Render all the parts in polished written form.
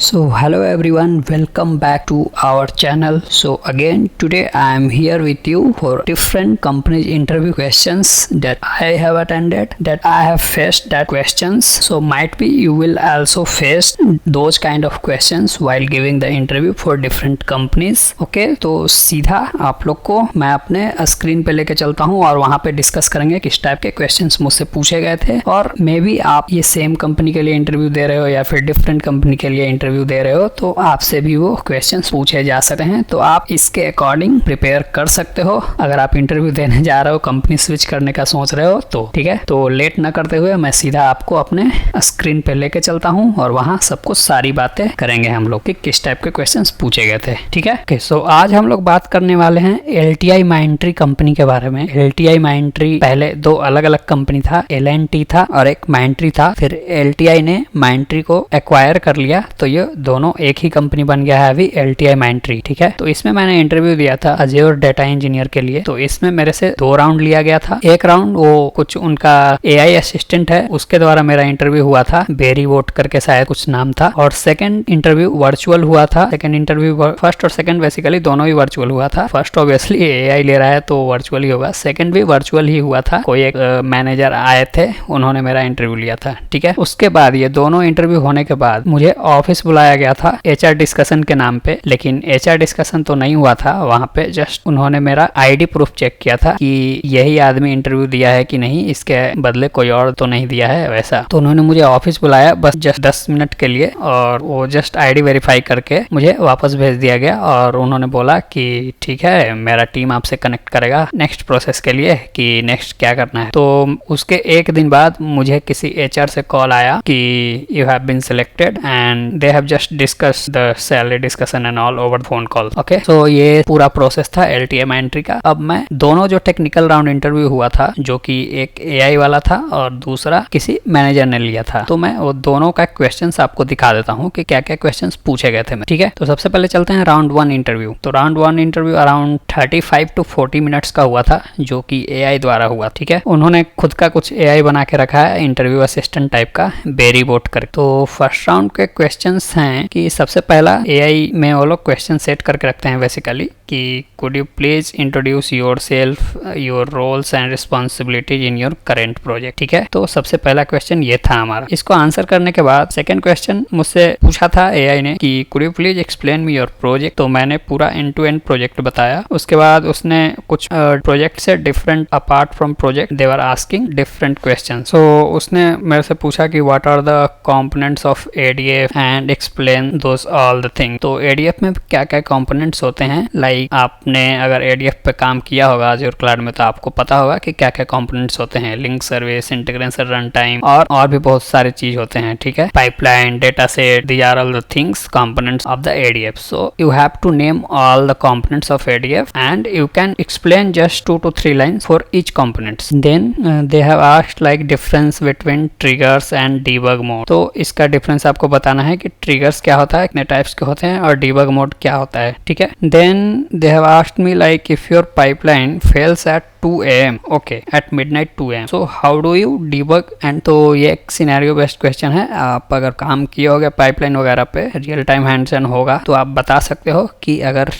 So hello everyone, welcome back to our channel. So again today I am here with you for different companies interview questions that I have attended, that I have faced that questions. So might be you will also face those kind of questions while giving the interview for different companies. Okay, तो सीधा आप लोग को मैं अपने screen पे लेके चलता हूँ और वहाँ पे डिस्कस करेंगे किस टाइप के क्वेश्चंस मुझसे पूछे गए थे, और मे बी आप ये सेम कंपनी के लिए इंटरव्यू दे रहे हो या फिर डिफरेंट कंपनी के लिए इंटरव्यू दे रहे हो तो आपसे भी वो क्वेश्चंस पूछे जा सकते हैं। तो आप इसके अकॉर्डिंग प्रिपेयर कर सकते हो अगर आप इंटरव्यू देने जा रहे हो, कंपनी स्विच करने का सोच रहे हो तो। ठीक है, तो लेट ना करते हुए मैं सीधा आपको अपने स्क्रीन पे लेके चलता हूँ और वहाँ सब कुछ सारी बातें करेंगे हम लोग कि किस टाइप के क्वेश्चंस पूछे गए थे। ठीक है, सो आज हम लोग बात करने वाले हैं LTI माइंडट्री कंपनी के बारे में। LTI माइंडट्री पहले दो अलग अलग कंपनी था, L&T था और एक माइंडट्री था। फिर LTI ने माइंडट्री को एक्वायर कर लिया तो ये दोनों एक ही कंपनी बन गया है अभी, LTI माइंडट्री। ठीक है, तो इसमें मैंने इंटरव्यू दिया था अज्योर डेटा इंजीनियर के लिए। तो इसमें मेरे से 2 राउंड लिया गया था। एक राउंड वो कुछ उनका AI असिस्टेंट है उसके द्वारा मेरा इंटरव्यू हुआ था, बेरी वोट करके शायद कुछ नाम था। और सेकंड इंटरव्यू वर्चुअल हुआ था। सेकंड इंटरव्यू, फर्स्ट और सेकंड बेसिकली दोनों ही वर्चुअल हुआ था। फर्स्ट ऑब्वियसली AI ले रहा है तो वर्चुअल ही होगा, सेकंड भी वर्चुअल ही हुआ था। कोई एक मैनेजर आए थे, उन्होंने मेरा इंटरव्यू लिया था। ठीक है, उसके बाद ये दोनों इंटरव्यू होने के बाद मुझे ऑफिस बुलाया गया था HR डिस्कशन के नाम पे, लेकिन HR डिस्कशन तो नहीं हुआ था वहां पे। जस्ट उन्होंने मेरा ID प्रूफ चेक किया था कि यही आदमी इंटरव्यू दिया है कि नहीं, इसके बदले कोई और तो नहीं दिया है वैसा। तो उन्होंने मुझे ऑफिस बुलाया बस जस्ट 10 मिनट के लिए और वो जस्ट ID वेरीफाई करके मुझे वापस भेज दिया गया और उन्होंने बोला कि ठीक है, मेरा टीम आपसे कनेक्ट करेगा नेक्स्ट प्रोसेस के लिए कि नेक्स्ट क्या करना है। तो उसके एक दिन बाद मुझे किसी HR से कॉल आया कि you have been selected and they have just discuss the salary discussion and all over phone call. Okay, तो ये पूरा प्रोसेस था LTI माइंडट्री का। अब मैं दोनों जो टेक्निकल राउंड इंटरव्यू हुआ था, जो कि एक AI वाला था और दूसरा किसी मैनेजर ने लिया था, तो मैं वो दोनों का क्वेश्चंस आपको दिखा देता हूँ कि क्या क्या क्वेश्चंस पूछे गए थे। ठीक है, तो सबसे पहले चलते हैं राउंड 1 इंटरव्यू। तो round 1 interview around 35 to 40 minutes का हुआ था, जो कि AI द्वारा हुआ। ठीक है, उन्होंने खुद का कुछ AI बना के रखा है इंटरव्यू असिस्टेंट टाइप का, बेरी बोट कर। तो फर्स्ट राउंड के क्वेश्चंस हैं कि सबसे पहला AI में वो लोग क्वेश्चन सेट करके रखते हैं बेसिकली कि could you please introduce yourself, your roles and responsibilities in your current project. ठीक है, तो सबसे पहला क्वेश्चन ये था हमारा। इसको आंसर करने के बाद सेकंड क्वेश्चन मुझसे पूछा था AI ने कि could you please explain me your project. तो मैंने पूरा एंड टू एंड प्रोजेक्ट बताया। उसके बाद उसने कुछ प्रोजेक्ट से different apart from project they were asking different question. So उसने मेरे से पूछा कि what are the components of ADF and explain those all the thing. तो ADF में क्या क्या कंपोनेंट्स होते हैं, लाइक आपने अगर ADF पे काम किया होगा अज़ूर क्लाउड में तो आपको पता होगा कि क्या क्या कंपोनेंट्स होते हैं, link service, integration, run time और भी बहुत सारे चीज होते हैं। ठीक है, pipeline, data set, these are all the things components of the ADF। So you have to name all the components of ADF and you can explain just 2 to 3 lines for each components. Then they have asked like difference between triggers and debug mode. तो इसका difference आपको बताना है कि triggers क्या होता है, कितने टाइप्स के होते हैं, और डीबग मोड क्या होता है। ठीक है, then they have asked me like if your pipeline fails at 2 AM, okay, at midnight 2 AM, so how do you debug? and तो ये एक सिनेरियो बेस्ड क्वेश्चन है। आप अगर काम किए होगे पाइपलाइन वगैरह पे, रियल टाइम हैंड्स ऑन होगा तो आप बता सकते हो कि अगर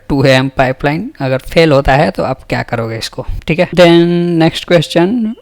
2 AM पाइपलाइन अगर फेल होता है तो आप क्या करोगे इसको। ठीक है, देन नेक्स्ट क्वेश्चन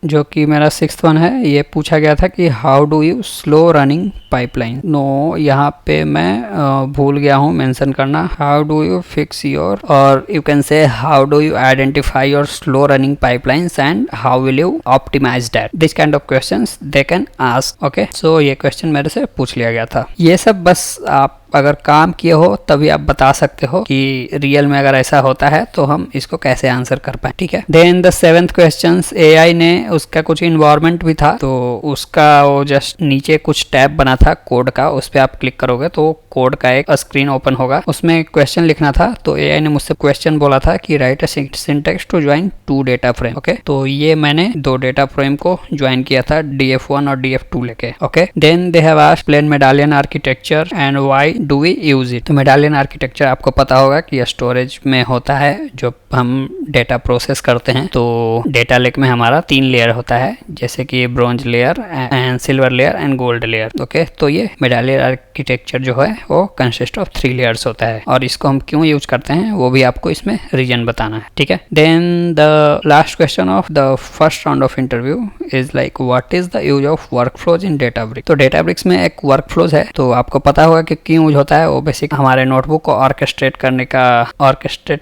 जो कि मेरा 6th वन है, ये पूछा गया था कि how do you slow running pipeline. No, यहाँ पे मैं भूल गया हूँ मेंशन करना। How do you fix your, और you can say how do you identify your slow running pipelines and how will you optimise that. This kind of questions they can ask. Okay, so ये question मेरे से पूछ लिया गया था। ये सब बस आप अगर काम किए हो तभी आप बता सकते हो कि रियल में अगर ऐसा होता है तो हम इसको कैसे आंसर कर पाए। ठीक है, then the 7th question, AI ने उसका कुछ इन्वायरमेंट भी था, तो उसका वो जस्ट नीचे कुछ टैब बना था कोड का, उस पर आप क्लिक करोगे तो कोड का एक स्क्रीन ओपन होगा, उसमें क्वेश्चन लिखना था। तो AI ने मुझसे क्वेश्चन बोला था कि write a syntax to join 2 data frame. Okay, तो ये मैंने 2 डेटा फ्रेम को ज्वाइन किया था, DF1 और DF2 लेके। Okay, then they have asked plain medallion architecture and why do we use it. तो मेडालियन आर्किटेक्चर आपको पता होगा कि स्टोरेज में होता है जो हम डेटा प्रोसेस करते हैं। तो डेटा लेक में हमारा 3 लेयर होता है, जैसे कि bronze layer and silver layer and gold layer. Okay, तो ये मेडालियन आर्किटेक्चर जो है वो कंसिस्ट ऑफ 3 लेयर्स होता है, और इसको हम क्यों यूज करते हैं वो भी आपको इसमें रीजन बताना है, ठीक है। Then the last question of the first round of interview is like what is the use of workflows in Databricks. तो डेटाब्रिक्स में एक वर्कफ्लोज है, तो आपको पता होगा कि क्यों यूज होता है। वो बेसिक हमारे नोटबुक को ऑर्केस्ट्रेट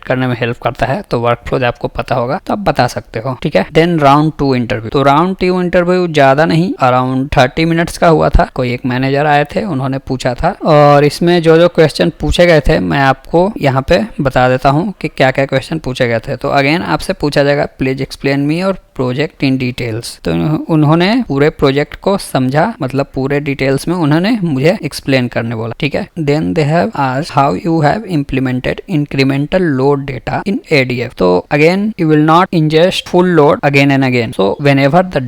करने में हेल्प करता है। तो वर्कफ्लोज आपको पता होगा तो आप बता सकते हो, ठीक है। Then round 2 interview. तो राउंड 2 इंटरव्यू ज्यादा नहीं, अराउंड 30 मिनट्स का हुआ था। कोई एक मैनेजर आए थे, उन्होंने पूछा था, और इसमें जो जो क्वेश्चन पूछे गए थे मैं आपको यहाँ पे बता देता हूँ कि क्या क्या क्वेश्चन पूछे गए थे। तो अगेन आपसे पूछा जाएगा प्लीज एक्सप्लेन मी और प्रोजेक्ट इन डिटेल्स। तो उन्होंने पूरे प्रोजेक्ट को समझा, मतलब पूरे डिटेल्स में उन्होंने मुझे एक्सप्लेन करने बोला, ठीक है। Then they have asked how you have implemented incremental load data in ADF। तो again you will not ingest full load again and again. So whenever the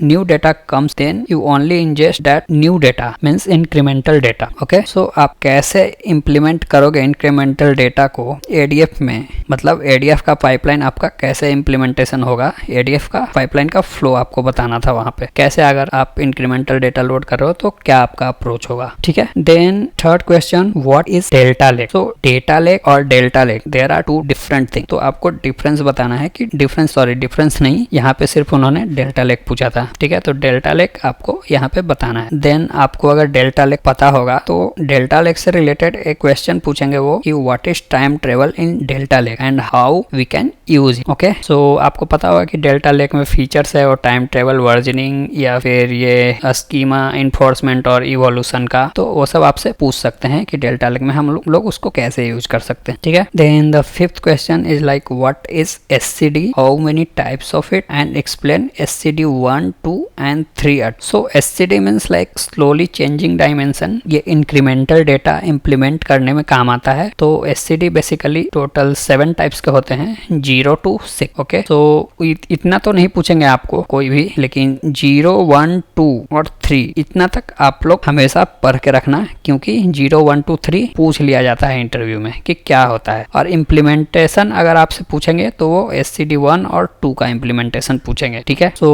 new data comes, then you only ingest that new data, means incremental data. Okay, so आप कैसे implement करोगे incremental data को ADF में, मतलब ADF का pipeline आपका कैसे implementation होगा, ADF का पाइपलाइन का फ्लो आपको बताना था वहां पे, कैसे अगर आप इंक्रीमेंटल डेटा लोड कर रहे हो तो क्या आपका अप्रोच होगा, ठीक है। Then third question, what is delta lake. तो डेटा लेक और delta lake there are 2 different thing. तो आपको डिफरेंस बताना है कि डिफरेंस नहीं, यहाँ पे सिर्फ उन्होंने डेल्टा लेक पूछा था, ठीक है। तो डेल्टा लेक आपको यहाँ पे बताना है। देन आपको अगर डेल्टा लेक पता होगा तो डेल्टा लेक से रिलेटेड एक क्वेश्चन पूछेंगे वो कि what is time travel in Delta Lake and how we can use it. Okay, so आपको पता होगा कि डेल्टा लेक में फीचर्स है और टाइम ट्रेवल वर्जनिंग या फिर ये स्कीमा इन्फोर्समेंट और इवोल्यूशन का, तो वो सब आपसे पूछ सकते हैं कि डेल्टा लेक में हम लोग उसको कैसे यूज कर सकते हैं, ठीक है। Then the fifth question is like what is SCD, how many types of it and explain SCD 1, 2 and 3 at। So SCD means like slowly changing dimension, ये इंक्रीमेंटल डेटा इम्प्लीमेंट करने में काम आता है। तो SCD बेसिकली टोटल 7 टाइप्स के होते हैं, 0 to 6। ओके, तो इतना तो नहीं पूछेंगे आपको कोई भी, लेकिन 0, 1, 2 और 3 इतना तक आप लोग हमेशा पढ़ के रखना, क्योंकि 0, 1, 2, 3 पूछ लिया जाता है इंटरव्यू में कि क्या होता है। और इम्प्लीमेंटेशन अगर आपसे पूछेंगे तो वो SCD 1 और 2 का इम्प्लीमेंटेशन पूछेंगे, ठीक है। So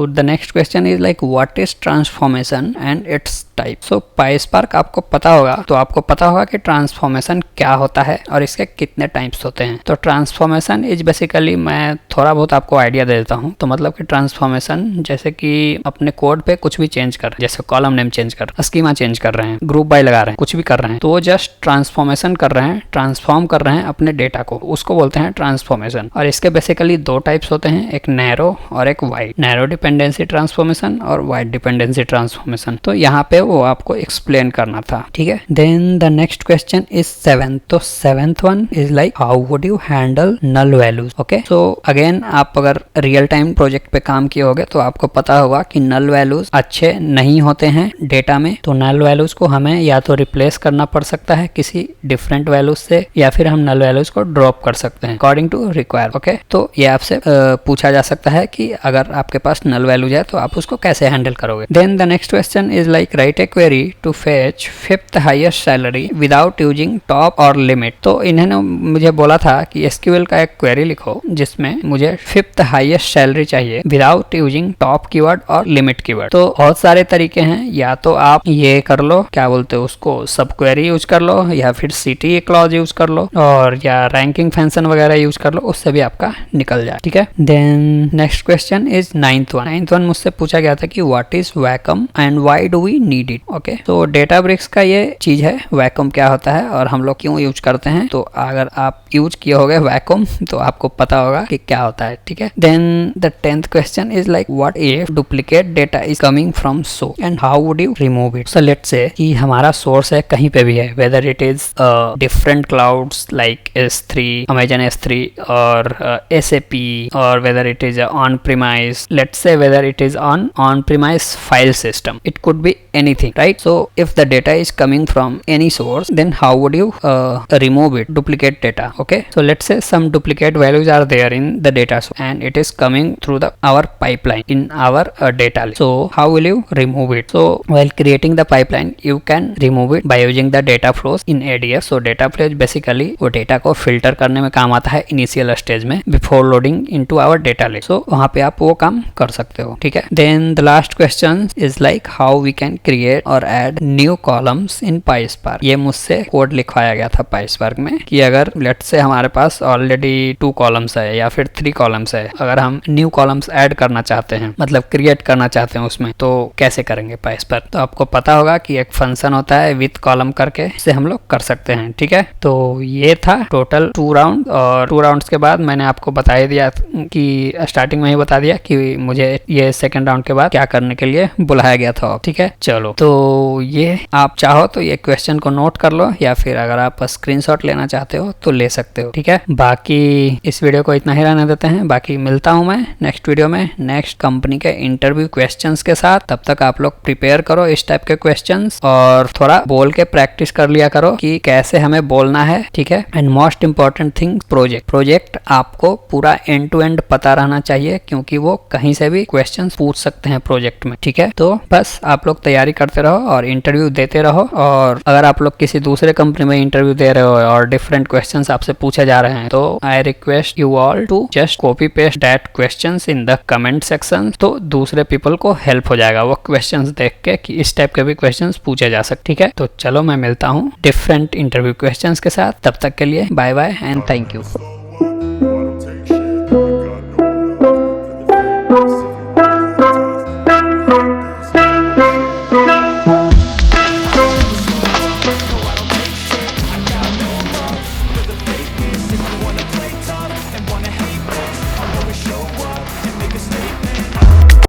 the next question is like what is transformation and its type. So PySpark आपको पता होगा, तो आपको पता होगा कि ट्रांसफॉर्मेशन क्या होता है और इसके कितने टाइप्स होते हैं। तो ट्रांसफॉर्मेशन इज बेसिकली, मैं थोड़ा बहुत आपको आइडिया दे देता हूँ। तो मतलब कि ट्रांसफॉर्मेशन जैसे कि अपने कोड पे कुछ भी चेंज कर, जैसे कॉलम नेम चेंज कर, स्कीमा चेंज कर रहे हैं, ग्रुप बाय लगा रहे हैं, कुछ भी कर रहे हैं, तो वो जस्ट ट्रांसफॉर्मेशन कर रहे हैं, ट्रांसफॉर्म कर रहे हैं अपने डेटा को, उसको बोलते हैं ट्रांसफॉर्मेशन। और इसके बेसिकली 2 टाइप्स होते हैं, एक नैरो और एक वाइड। नैरो डिपेंडेंसी ट्रांसफॉर्मेशन और वाइड डिपेंडेंसी ट्रांसफॉर्मेशन। तो यहाँ पे वो आपको एक्सप्लेन करना था, ठीक है। Then the next question is 7th। तो 7th one is like how would you handle null values. Okay, so again आप अगर रियल टाइम प्रोजेक्ट पे काम किए होगे तो आपको पता होगा कि नल वैल्यूज अच्छे नहीं होते हैं डेटा में। तो नल वैल्यूज को हमें या तो रिप्लेस करना पड़ सकता है किसी डिफरेंट वैल्यूज से, या फिर हम नल वैल्यूज को ड्रॉप कर सकते हैं अकॉर्डिंग टू रिक्वायर। ओके, तो ये आपसे पूछा जा सकता है कि अगर आपके पास नल वैल्यूज है तो आप उसको कैसे हैंडल करोगे। Then the next question is like write a query to fetch 5th highest salary without using top और लिमिट। तो इन्होंने मुझे बोला था कि SQL का एक क्वेरी लिखो जिसमें मुझे 5th हाईएस्ट सैलरी चाहिए विदाउट यूजिंग टॉप कीवर्ड और लिमिट कीवर्ड। तो बहुत सारे तरीके हैं, या तो आप ये कर लो, क्या बोलते हो उसको, सब क्वेरी यूज कर लो, या फिर CTA क्लॉज यूज कर लो, और या रैंकिंग फंक्शन वगैरह यूज कर लो, उससे भी आपका निकल जाए, ठीक है। Then next question is 9th one मुझसे पूछा गया था कि what is vacuum and why do we need it. Okay, तो डेटाब्रिक्स का ये चीज है, वैक्यूम क्या होता है और हम लोग क्यों यूज करते हैं। तो अगर आप यूज किए होगे वैक्यूम तो आपको पता होगा कि क्या होता है, ठीक है। Then the 10th question is like what if duplicate data is coming from source and how would you remove it. So let's say कि हमारा सोर्स है कहीं पे भी है, whether it is different clouds like S3, Amazon S3 और SAP, और whether it is on premise, let's say whether it is on premise file system, it could be anything, right? So if the data is coming from any source, then how would you remove it, duplicate data? Okay, so let's say some duplicate values are there in the data source and it is coming through our pipeline in our data lake. So how will you remove it. So while creating the pipeline you can remove it by using the data flows in ADF. So data flows basically वो data को filter करने में काम आता है initial stage में before loading into our data lake. So वहाँ पे आप वो काम कर सकते हो. ठीक है. Then the last question is like how we can create और add new columns in PySpark. ये मुझसे कोड लिखवाया गया था पाइस्पार्क में कि अगर लेट्स से हमारे पास ऑलरेडी 2 कॉलम्स है या फिर 3 कॉलम्स है, अगर हम न्यू कॉलम्स ऐड करना चाहते हैं, मतलब क्रिएट करना चाहते हैं उसमें, तो कैसे करेंगे पाइस्पार्क. तो आपको पता होगा कि एक फंक्शन होता है विथ कॉलम करके, इसे हम लोग कर सकते हैं. ठीक है. तो ये था टोटल 2 राउंड, और 2 राउंड्स के बाद मैंने आपको बता ही दिया कि स्टार्टिंग में ही बता दिया कि मुझे ये सेकंड राउंड के बाद क्या करने के लिए बुलाया गया था. ठीक है. चलो, तो ये आप चाहो तो ये क्वेश्चन को नोट कर लो, या फिर अगर आप स्क्रीनशॉट लेना चाहते हो तो ले सकते हो. ठीक है. बाकी इस वीडियो को इतना ही रहने देते हैं. बाकी मिलता हूं मैं नेक्स्ट वीडियो में नेक्स्ट कंपनी के इंटरव्यू क्वेश्चंस के साथ. तब तक आप लोग प्रिपेयर करो इस टाइप के क्वेश्चंस, और थोड़ा बोल के प्रैक्टिस कर लिया करो कि कैसे हमें बोलना है. ठीक है. And most important thing, project आपको पूरा एंड टू एंड पता रहना चाहिए, क्योंकि वो कहीं से भी क्वेश्चंस पूछ सकते हैं प्रोजेक्ट में. ठीक है. तो बस आप लोग तैयारी करते रहो और इंटरव्यू देते रहो. और अगर आप लोग किसी दूसरे कंपनी में इंटरव्यू दे रहे हो और डिफरेंट क्वेश्चंस आपसे पूछे जा रहे हैं, तो I request you all to just copy paste that questions in the comment section. तो दूसरे पीपल को हेल्प हो जाएगा वो क्वेश्चंस देख के कि इस टाइप के भी क्वेश्चंस पूछे जा सकते. ठीक है. तो चलो, मैं मिलता हूँ डिफरेंट इंटरव्यू क्वेश्चंस के साथ. तब तक के लिए bye bye and thank you.